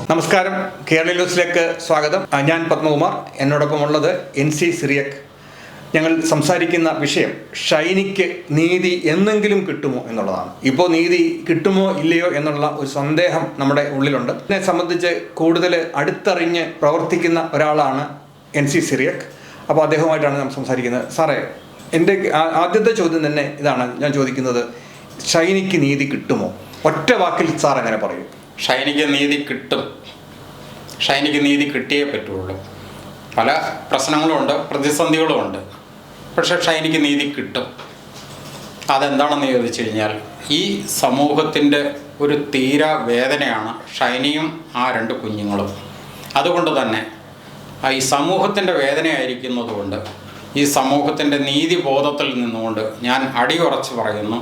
നമസ്കാരം, കേരള ന്യൂസിലേക്ക് സ്വാഗതം. ഞാൻ പത്മകുമാർ, എന്നോടൊപ്പമുള്ളത് NC സിറിയക്. ഞങ്ങൾ സംസാരിക്കുന്ന വിഷയം ഷൈനിക്ക് നീതി എന്നെങ്കിലും കിട്ടുമോ എന്നുള്ളതാണ്. ഇപ്പോൾ നീതി കിട്ടുമോ ഇല്ലയോ എന്നുള്ള ഒരു സന്ദേഹം നമ്മുടെ ഉള്ളിലുണ്ട്. ഇതിനെ സംബന്ധിച്ച് കൂടുതൽ അടുത്തറിഞ്ഞ് പ്രവർത്തിക്കുന്ന ഒരാളാണ് NC സിറിയക്. അപ്പോൾ അദ്ദേഹവുമായിട്ടാണ് നാം സംസാരിക്കുന്നത്. സാറേ, എൻ്റെ ആദ്യത്തെ ചോദ്യം തന്നെ ഇതാണ് ഞാൻ ചോദിക്കുന്നത്, ഷൈനിക്ക് നീതി കിട്ടുമോ? ഒറ്റ വാക്കിൽ സാർ എങ്ങനെ പറയും? ഷൈനിക്ക് നീതി കിട്ടും. ഷൈനിക്ക് നീതി കിട്ടിയേ പറ്റുള്ളൂ. പല പ്രശ്നങ്ങളുമുണ്ട്, പ്രതിസന്ധികളുമുണ്ട്. പക്ഷേ ഷൈനിക്ക് നീതി കിട്ടും. അതെന്താണെന്ന് ചോദിച്ചു കഴിഞ്ഞാൽ, ഈ സമൂഹത്തിൻ്റെ ഒരു തീരാ വേദനയാണ് ഷൈനിയും ആ രണ്ട് കുഞ്ഞുങ്ങളും. അതുകൊണ്ട് തന്നെ ഈ സമൂഹത്തിൻ്റെ വേദനയായിരിക്കുന്നത് കൊണ്ട്, ഈ സമൂഹത്തിൻ്റെ നീതിബോധത്തിൽ നിന്നുകൊണ്ട് ഞാൻ അടിയുറച്ച് പറയുന്നു,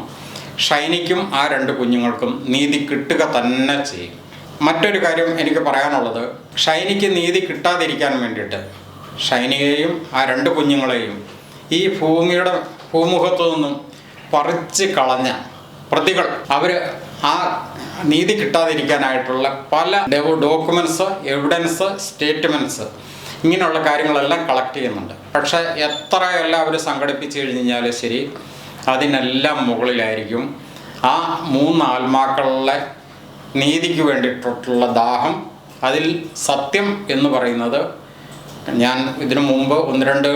ഷൈനിക്കും ആ രണ്ട് കുഞ്ഞുങ്ങൾക്കും നീതി കിട്ടുക തന്നെ ചെയ്യും. മറ്റൊരു കാര്യം എനിക്ക് പറയാനുള്ളത്, ഷൈനിക്ക് നീതി കിട്ടാതിരിക്കാൻ വേണ്ടിയിട്ട് ഷൈനിയെയും ആ രണ്ട് കുഞ്ഞുങ്ങളെയും ഈ ഭൂമുഖത്തു നിന്നും പറിച്ച് കളഞ്ഞ പ്രതികൾ, അവർ ആ നീതി കിട്ടാതിരിക്കാനായിട്ടുള്ള പല ഡോക്യുമെൻറ്റ്സ്, എവിഡൻസ്, സ്റ്റേറ്റ്മെൻറ്റ്സ്, ഇങ്ങനെയുള്ള കാര്യങ്ങളെല്ലാം കളക്ട് ചെയ്യുന്നുണ്ട്. പക്ഷേ എത്രയെല്ലാം അവർ സംഘടിപ്പിച്ച് കഴിഞ്ഞാൽ ശരി, അതിനെല്ലാം മുകളിലായിരിക്കും ആ മൂന്ന് ആത്മാക്കളുടെ നീതിക്ക് വേണ്ടിയിട്ടുള്ള ദാഹം. അതിൽ സത്യം എന്ന് പറയുന്നത്, ഞാൻ ഇതിനു മുമ്പ് 1-2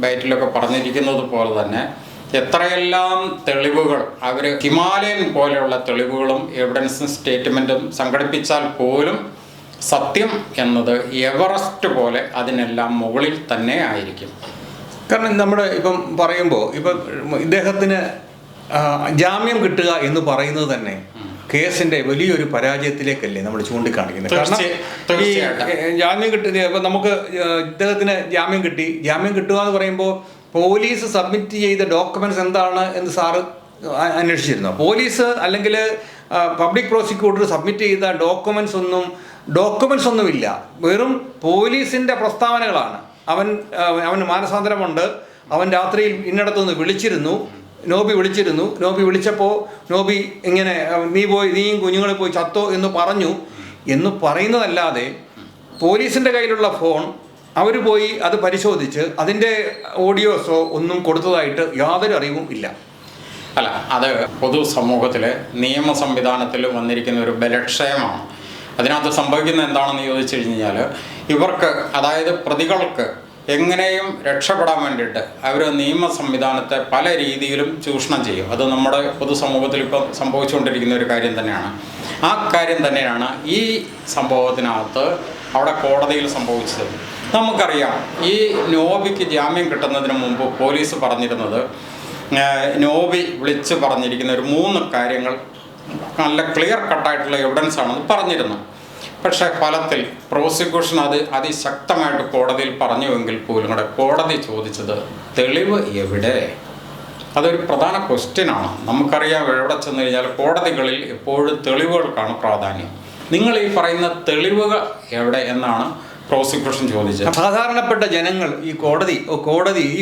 ബൈറ്റിലൊക്കെ പറഞ്ഞിരിക്കുന്നത് പോലെ തന്നെ, എത്രയെല്ലാം തെളിവുകൾ അവർ ഹിമാലയൻ പോലെയുള്ള തെളിവുകളും എവിഡൻസും സ്റ്റേറ്റ്മെൻറ്റും സംഘടിപ്പിച്ചാൽ പോലും സത്യം എന്നത് എവറസ്റ്റ് പോലെ അതിനെല്ലാം മുകളിൽ തന്നെ ആയിരിക്കും. കാരണം നമ്മുടെ ഇപ്പം പറയുമ്പോൾ ഇപ്പം ഇദ്ദേഹത്തിന് ജാമ്യം കിട്ടുക എന്ന് പറയുന്നത് തന്നെ കേസിന്റെ വലിയൊരു പരാജയത്തിലേക്കല്ലേ നമ്മൾ ചൂണ്ടിക്കാണിക്കുന്നത്. കാരണം ഈ ജാമ്യം കിട്ടുക, ഇപ്പം നമുക്ക് ഇദ്ദേഹത്തിന് ജാമ്യം കിട്ടുക എന്ന് പറയുമ്പോൾ പോലീസ് സബ്മിറ്റ് ചെയ്ത ഡോക്യുമെന്റ്സ് എന്താണ് എന്ന് സാറ് അന്വേഷിച്ചിരുന്നു? പോലീസ് അല്ലെങ്കിൽ പബ്ലിക് പ്രോസിക്യൂട്ടർ സബ്മിറ്റ് ചെയ്ത ഡോക്യുമെന്റ്സ് ഒന്നുമില്ല, വെറും പോലീസിന്റെ പ്രസ്താവനകളാണ്. അവന് മാനസാന്തരമുണ്ട്, അവൻ രാത്രിയിൽ ഇന്നിടത്തുനിന്ന് വിളിച്ചിരുന്നു, നോബി വിളിച്ചപ്പോൾ നോബി ഇങ്ങനെ നീയും കുഞ്ഞുങ്ങളെ പോയി ചത്തോ എന്ന് പറയുന്നതല്ലാതെ പോലീസിൻ്റെ കയ്യിലുള്ള ഫോൺ അവർ പോയി അത് പരിശോധിച്ച് അതിൻ്റെ ഓഡിയോസോ ഒന്നും കൊടുത്തതായിട്ട് യാതൊരു അറിവും ഇല്ല. അല്ല, അത് പൊതുസമൂഹത്തിലെ നിയമ സംവിധാനത്തിൽ വന്നിരിക്കുന്ന ഒരു ബലക്ഷയമാണ്. അതിനകത്ത് സംഭവിക്കുന്നത് എന്താണെന്ന് ചോദിച്ചു കഴിഞ്ഞാൽ, ഇവർക്ക്, അതായത് പ്രതികൾക്ക് എങ്ങനെയും രക്ഷപ്പെടാൻ വേണ്ടിയിട്ട് അവർ നിയമ സംവിധാനത്തെ പല രീതിയിലും ചൂഷണം ചെയ്യും. അത് നമ്മുടെ പൊതുസമൂഹത്തിൽ ഇപ്പം സംഭവിച്ചുകൊണ്ടിരിക്കുന്ന ഒരു കാര്യം തന്നെയാണ്. ആ കാര്യം തന്നെയാണ് ഈ സംഭവത്തിനകത്ത് അവിടെ കോടതിയിൽ സംഭവിച്ചത്. നമുക്കറിയാം, ഈ നോബിക്ക് ജാമ്യം കിട്ടുന്നതിന് മുമ്പ് പോലീസ് പറഞ്ഞിരുന്നത്, നോബി വിളിച്ച് പറഞ്ഞിരിക്കുന്ന ഒരു 3 കാര്യങ്ങൾ നല്ല ക്ലിയർ കട്ടായിട്ടുള്ള എവിഡൻസ് ആണെന്ന് പറഞ്ഞിരുന്നു. പക്ഷേ ഫലത്തിൽ പ്രോസിക്യൂഷൻ അത് അതിശക്തമായിട്ട് കോടതിയിൽ പറഞ്ഞുവെങ്കിൽ പോലും കൂടെ കോടതി ചോദിച്ചത് തെളിവ് എവിടെ? അതൊരു പ്രധാന ക്വസ്റ്റ്യനാണ്. നമുക്കറിയാം, എവിടെ ചെന്ന് കഴിഞ്ഞാൽ കോടതികളിൽ എപ്പോഴും തെളിവുകൾക്കാണ് പ്രാധാന്യം. നിങ്ങൾ ഈ പറയുന്ന തെളിവുകൾ എവിടെ എന്നാണ് പ്രോസിക്യൂഷൻ ചോദിച്ചത്. സാധാരണപ്പെട്ട ജനങ്ങൾ ഈ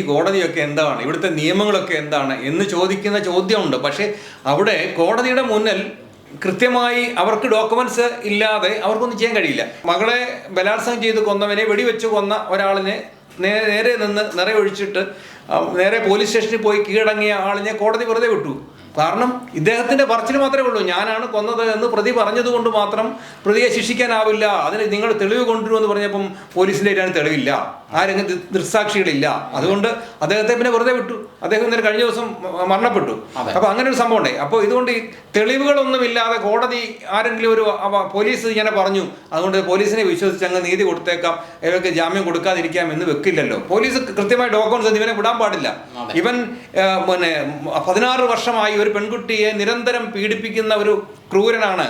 കോടതിയൊക്കെ എന്താണ്, ഇവിടുത്തെ നിയമങ്ങളൊക്കെ എന്താണ് എന്ന് ചോദിക്കുന്ന ചോദ്യമുണ്ട്. പക്ഷേ അവിടെ കോടതിയുടെ മുന്നിൽ കൃത്യമായി അവർക്ക് ഡോക്യുമെന്റ്സ് ഇല്ലാതെ അവർക്കൊന്നും ചെയ്യാൻ കഴിയില്ല. മകളെ ബലാത്സംഗം ചെയ്ത് കൊന്നവനെ, വെടിവെച്ച് കൊന്ന ഒരാളിനെ നേരെ നിന്ന് നിറയൊഴിച്ചിട്ട് നേരെ പോലീസ് സ്റ്റേഷനിൽ പോയി കീഴടങ്ങിയ ആളിനെ കോടതി വെറുതെ വിട്ടു. കാരണം ഇദ്ദേഹത്തിൻ്റെ പറച്ചിൽ മാത്രമേ ഉള്ളൂ, ഞാനാണ് കൊന്നത് എന്ന് പ്രതി പറഞ്ഞതുകൊണ്ട് മാത്രം പ്രതിയെ ശിക്ഷിക്കാനാവില്ല, അതിന് നിങ്ങൾ തെളിവ് കൊണ്ടുവരുമെന്ന് പറഞ്ഞപ്പം പോലീസിൻ്റെ തെളിവില്ല, ആ രംഗത്ത് ദൃക്സാക്ഷികളില്ല. അതുകൊണ്ട് അദ്ദേഹത്തെ പിന്നെ വെറുതെ വിട്ടു. അദ്ദേഹം ഇന്നലെ കഴിഞ്ഞ ദിവസം മരണപ്പെട്ടു. അപ്പോൾ അങ്ങനെ ഒരു സംഭവം ഉണ്ടായി. അപ്പോൾ ഇതുകൊണ്ട് ഈ തെളിവുകളൊന്നുമില്ലാതെ കോടതി ആരെങ്കിലും പോലീസ് ഇങ്ങനെ പറഞ്ഞു, അതുകൊണ്ട് പോലീസിനെ വിശ്വസിച്ച് അങ്ങ് നീതി കൊടുത്തേക്കാം, ഇവർക്ക് ജാമ്യം കൊടുക്കാതിരിക്കാം എന്ന് വെക്കില്ലല്ലോ. പോലീസ് കൃത്യമായി ഡോക്യുമെന്റ്സ് ഇവനെ വിടാൻ പാടില്ല. ഇവൻ 16 വർഷമായി ഒരു പെൺകുട്ടിയെ നിരന്തരം പീഡിപ്പിക്കുന്ന ഒരു ക്രൂരനാണ്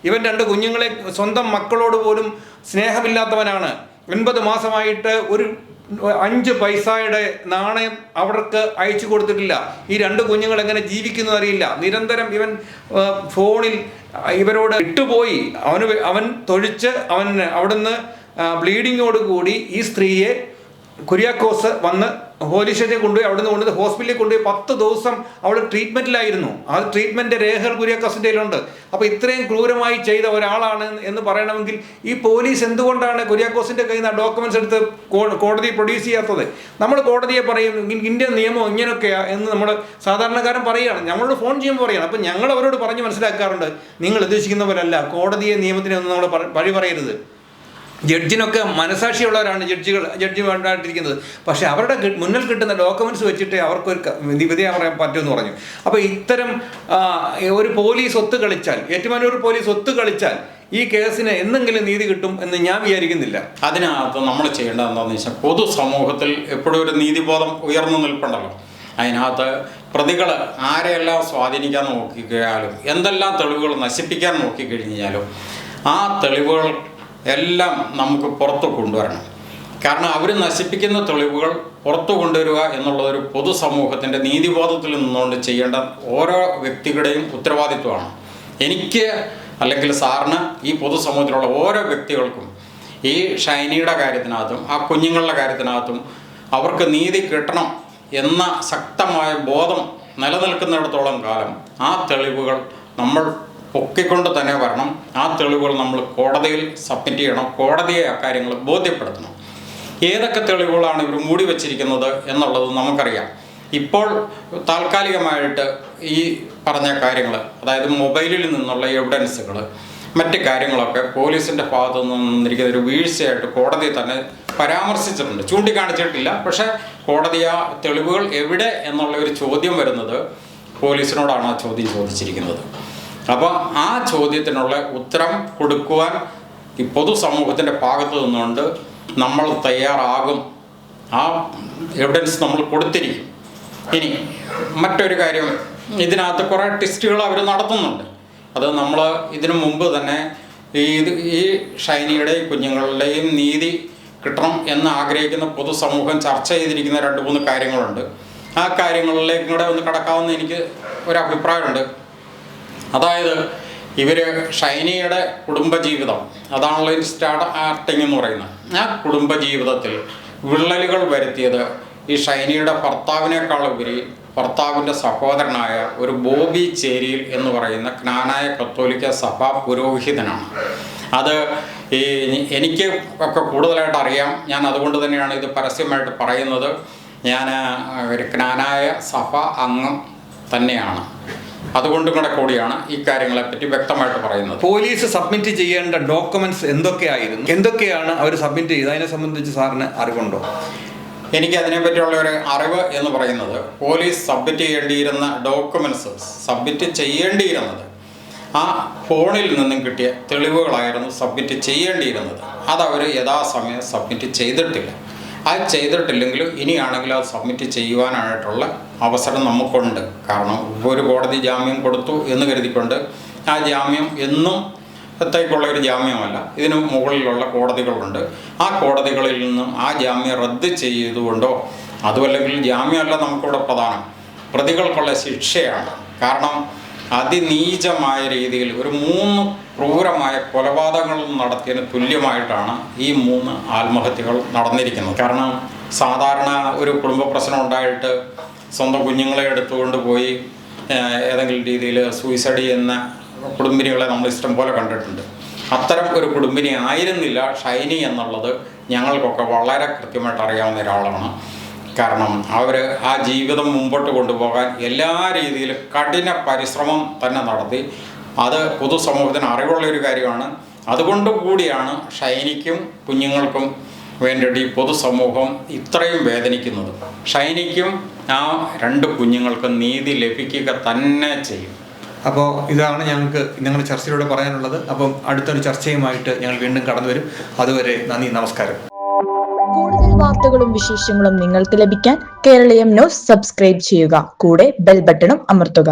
ഇവൻ. 2 കുഞ്ഞുങ്ങളെ, സ്വന്തം മക്കളോട് പോലും സ്നേഹമില്ലാത്തവനാണ്. 9 മാസമായിട്ട് ഒരു 5 പൈസയുടെ നാണയം അവർക്ക് അയച്ചു കൊടുത്തിട്ടില്ല. ഈ 2 കുഞ്ഞുങ്ങൾ എങ്ങനെ ജീവിക്കുന്നത് അറിയില്ല. നിരന്തരം ഇവൻ ഫോണിൽ ഇവരോട് ഇട്ടുപോയി. അവൻ തൊഴിച്ച് അവിടുന്ന് ബ്ലീഡിങ്ങോട് കൂടി ഈ സ്ത്രീയെ കുര്യാക്കോസ് വന്ന് പോലീസ് സ്റ്റേഷനിൽ കൊണ്ടുപോയി, അവിടുന്ന് കൊണ്ടുപോയി ഹോസ്പിറ്റലിൽ കൊണ്ടുപോയി 10 ദിവസം അവൾ ട്രീറ്റ്മെൻറ്റിലായിരുന്നു. ആ ട്രീറ്റ്മെൻറ്റ് രേഖകൾ കുര്യാക്കോസിൻ്റെ കയ്യിലുണ്ട്. അപ്പോൾ ഇത്രയും ക്രൂരമായി ചെയ്ത ഒരാളാണ് എന്ന് പറയണമെങ്കിൽ ഈ പോലീസ് എന്തുകൊണ്ടാണ് കുര്യാക്കോസിൻ്റെ കയ്യിൽ നിന്ന് ഡോക്യുമെൻറ്റ്സ് എടുത്ത് കോടതി പ്രൊഡ്യൂസ് ചെയ്യാത്തത്? നമ്മൾ കോടതിയെ പറയും ഇന്ത്യൻ നിയമം ഇങ്ങനെയൊക്കെയാ എന്ന് നമ്മൾ സാധാരണക്കാരൻ പറയുകയാണ്. നമ്മളോട് ഫോൺ ചെയ്യുമ്പോൾ പറയുകയാണ്. അപ്പം ഞങ്ങൾ അവരോട് പറഞ്ഞ് മനസ്സിലാക്കാറുണ്ട്, നിങ്ങൾ ഉദ്ദേശിക്കുന്ന പോലല്ല, കോടതിയെ നിയമത്തിനെ ഒന്നും നമ്മൾ വഴി പറയരുത്. ജഡ്ജിനൊക്കെ മനസാക്ഷിയുള്ളവരാണ് ജഡ്ജിമാരായിട്ടിരിക്കുന്നത്. പക്ഷേ അവരുടെ മുന്നിൽ കിട്ടുന്ന ഡോക്യുമെൻറ്റ്സ് വെച്ചിട്ട് അവർക്കൊരു വിധി പറയാൻ പറ്റുമെന്ന് പറഞ്ഞു. അപ്പോൾ ഇത്തരം ഒരു പോലീസ് ഒത്തു കളിച്ചാൽ, ഏറ്റുമാനൂർ പോലീസ് ഒത്തു കളിച്ചാൽ ഈ കേസിന് എന്തെങ്കിലും നീതി കിട്ടും എന്ന് ഞാൻ വിചാരിക്കുന്നില്ല. അതിനകത്ത് നമ്മൾ ചെയ്യേണ്ടത് എന്താണെന്ന് വെച്ചാൽ, പൊതുസമൂഹത്തിൽ എപ്പോഴും ഒരു നീതിബോധം ഉയർന്നു നിൽപ്പുണ്ടല്ലോ. അതിനകത്ത് പ്രതികൾ ആരെയെല്ലാം സ്വാധീനിക്കാൻ നോക്കിക്കഴിഞ്ഞാലും, എന്തെല്ലാം തെളിവുകൾ നശിപ്പിക്കാൻ നോക്കിക്കഴിഞ്ഞാലും, ആ തെളിവുകൾ എല്ലാം നമുക്ക് പുറത്തു കൊണ്ടുവരണം. കാരണം അവർ നശിപ്പിക്കുന്ന തെളിവുകൾ പുറത്തു കൊണ്ടുവരിക എന്നുള്ളതൊരു പൊതുസമൂഹത്തിൻ്റെ നീതിബോധത്തിൽ നിന്നുകൊണ്ട് ചെയ്യേണ്ട ഓരോ വ്യക്തികളുടെയും ഉത്തരവാദിത്വമാണ്. എനിക്ക് അല്ലെങ്കിൽ സാറിന്, ഈ പൊതുസമൂഹത്തിലുള്ള ഓരോ വ്യക്തികൾക്കും ഈ ഷൈനിയുടെ കാര്യത്തിനകത്തും ആ കുഞ്ഞുങ്ങളുടെ കാര്യത്തിനകത്തും അവർക്ക് നീതി കിട്ടണം എന്ന ശക്തമായ ബോധം നിലനിൽക്കുന്നിടത്തോളം കാലം ആ തെളിവുകൾ നമ്മൾ പൊക്കിക്കൊണ്ട് തന്നെ വരണം. ആ തെളിവുകൾ നമ്മൾ കോടതിയിൽ സബ്മിറ്റ് ചെയ്യണം. കോടതിയെ അക്കാര്യങ്ങൾ ബോധ്യപ്പെടുത്തണം. ഏതൊക്കെ തെളിവുകളാണ് ഇവർ മൂടി വച്ചിരിക്കുന്നത് എന്നുള്ളത് നമുക്കറിയാം. ഇപ്പോൾ താൽക്കാലികമായിട്ട് ഈ പറഞ്ഞ കാര്യങ്ങൾ, അതായത് മൊബൈലിൽ നിന്നുള്ള എവിഡൻസുകൾ, മറ്റ് കാര്യങ്ങളൊക്കെ പോലീസിൻ്റെ ഭാഗത്തു നിന്നിരിക്കുന്ന ഒരു വീഴ്ചയായിട്ട് കോടതി തന്നെ പരാമർശിച്ചിട്ടുണ്ട്, ചൂണ്ടിക്കാണിച്ചിട്ടില്ല. പക്ഷേ കോടതി ആ തെളിവുകൾ എവിടെ എന്നുള്ള ഒരു ചോദ്യം വരുന്നത് പോലീസിനോടാണ് ആ ചോദ്യം ചോദിച്ചിരിക്കുന്നത്. അപ്പോൾ ആ ചോദ്യത്തിനുള്ള ഉത്തരം കൊടുക്കുവാൻ ഈ പൊതുസമൂഹത്തിൻ്റെ ഭാഗത്ത് നിന്നുകൊണ്ട് നമ്മൾ തയ്യാറാകും. ആ എവിഡൻസ് നമ്മൾ കൊടുത്തിരിക്കും. ഇനി മറ്റൊരു കാര്യം, ഇതിനകത്ത് കുറേ ടെസ്റ്റുകൾ അവർ നടത്തുന്നുണ്ട്. അത് നമ്മൾ ഇതിനു മുമ്പ് തന്നെ ഈ ഷൈനിയുടെയും കുഞ്ഞുങ്ങളുടെയും നീതി കിട്ടണം എന്ന് ആഗ്രഹിക്കുന്ന പൊതുസമൂഹം ചർച്ച ചെയ്തിരിക്കുന്ന 2-3 കാര്യങ്ങളുണ്ട്. ആ കാര്യങ്ങളിലേക്ക് കൂടെ ഒന്ന് കടക്കാമെന്ന് എനിക്ക് ഒരഭിപ്രായമുണ്ട്. അതായത് ഇവർ ഷൈനിയുടെ കുടുംബജീവിതം, അതാണല്ലോ ഇത് സ്റ്റാർട്ടിങ് എന്ന് പറയുന്നത്. ആ കുടുംബജീവിതത്തിൽ വിള്ളലുകൾ വരുത്തിയത് ഈ ഷൈനിയുടെ ഭർത്താവിനേക്കാളുപരി ഭർത്താവിൻ്റെ സഹോദരനായ ഒരു ബോബി ചേരിയിൽ എന്ന് പറയുന്ന ക്നാനായ കത്തോലിക്ക സഭാ പുരോഹിതനാണ്. അത് എനിക്ക് ഒക്കെ കൂടുതലായിട്ട് അറിയാം. ഞാൻ അതുകൊണ്ട് തന്നെയാണ് ഇത് പരസ്യമായിട്ട് പറയുന്നത്. ഞാൻ ഒരു ക്നാനായ സഭ അംഗം തന്നെയാണ്. അതുകൊണ്ട് കൂടിയാണ് ഈ കാര്യങ്ങളെപ്പറ്റി വ്യക്തമായിട്ട് പറയുന്നത്. പോലീസ് സബ്മിറ്റ് ചെയ്യേണ്ട ഡോക്യുമെന്റ്സ് എന്തൊക്കെയാണ് അവർ സബ്മിറ്റ് ചെയ്തത്? അതിനെ സംബന്ധിച്ച് സാറിന് അറിവുണ്ടോ? എനിക്ക് അതിനെപ്പറ്റിയുള്ള ഒരു അറിവ് എന്ന് പറയുന്നത്, പോലീസ് സബ്മിറ്റ് ചെയ്യേണ്ടിയിരുന്നത് ആ ഫോണിൽ നിന്നും കിട്ടിയ തെളിവുകളായിരുന്നു സബ്മിറ്റ് ചെയ്യേണ്ടിയിരുന്നത്. അതവർ യഥാസമയം സബ്മിറ്റ് ചെയ്തിട്ടില്ല. അത് ചെയ്തിട്ടില്ലെങ്കിലും ഇനിയാണെങ്കിലും അത് സബ്മിറ്റ് ചെയ്യുവാനായിട്ടുള്ള അവസരം നമുക്കുണ്ട്. കാരണം ഒരു കോടതി ജാമ്യം കൊടുത്തു എന്ന് കരുതിക്കൊണ്ട് ആ ജാമ്യം എന്നും ത്തേക്കുള്ള ഒരു ജാമ്യമല്ല, ഇതിന് മുകളിലുള്ള കോടതികളുണ്ട്. ആ കോടതികളിൽ നിന്നും ആ ജാമ്യം റദ്ദ് ചെയ്തുകൊണ്ടോ, അതുമല്ലെങ്കിൽ ജാമ്യമല്ല നമുക്കിവിടെ പ്രധാനം, പ്രതികൾക്കുള്ള ശിക്ഷയാണ്. കാരണം അതിനീചമായ രീതിയിൽ ഒരു 3 ക്രൂരമായ കൊലപാതകങ്ങൾ നടത്തിയതിന് തുല്യമായിട്ടാണ് ഈ 3 ആത്മഹത്യകൾ നടന്നിരിക്കുന്നത്. കാരണം സാധാരണ ഒരു കുടുംബ പ്രശ്നം ഉണ്ടായിട്ട് സ്വന്തം കുഞ്ഞുങ്ങളെ എടുത്തുകൊണ്ട് പോയി ഏതെങ്കിലും രീതിയിൽ സൂയിസൈഡ് ചെയ്യുന്ന കുടുംബിനികളെ നമ്മൾ ഇഷ്ടം പോലെ കണ്ടിട്ടുണ്ട്. അത്തരം ഒരു കുടുംബിനി ആയിരുന്നില്ല ഷൈനി എന്നുള്ളത് ഞങ്ങൾക്കൊക്കെ വളരെ കൃത്യമായിട്ട് അറിയാവുന്ന ഒരാളാണ്. കാരണം അവർ ആ ജീവിതം മുമ്പോട്ട് കൊണ്ടുപോകാൻ എല്ലാ രീതിയിലും കഠിന പരിശ്രമം തന്നെ നടത്തി. അത് പൊതുസമൂഹത്തിന് അറിവുള്ളൊരു കാര്യമാണ്. അതുകൊണ്ട് കൂടിയാണ് ഷൈനിക്കും കുഞ്ഞുങ്ങൾക്കും വേണ്ടിയിട്ട് ഈ പൊതുസമൂഹം ഇത്രയും വേദനിക്കുന്നത്. ഷൈനിക്കും ആ 2 കുഞ്ഞുങ്ങൾക്കും നീതി ലഭിക്കുക തന്നെ ചെയ്യും. അപ്പോൾ ഇതാണ് ഞങ്ങളുടെ ചർച്ചയിലൂടെ പറയാനുള്ളത്. അപ്പം അടുത്തൊരു ചർച്ചയുമായിട്ട് ഞങ്ങൾ വീണ്ടും കടന്നു വരും. അതുവരെ നന്ദി, നമസ്കാരം. കൂടുതൽ വാർത്തകളും വിശേഷങ്ങളും നിങ്ങൾക്ക് ലഭിക്കാൻ കേരളീയം ന്യൂസ് സബ്സ്ക്രൈബ് ചെയ്യുക. കൂടെ ബെൽ ബട്ടണും അമർത്തുക.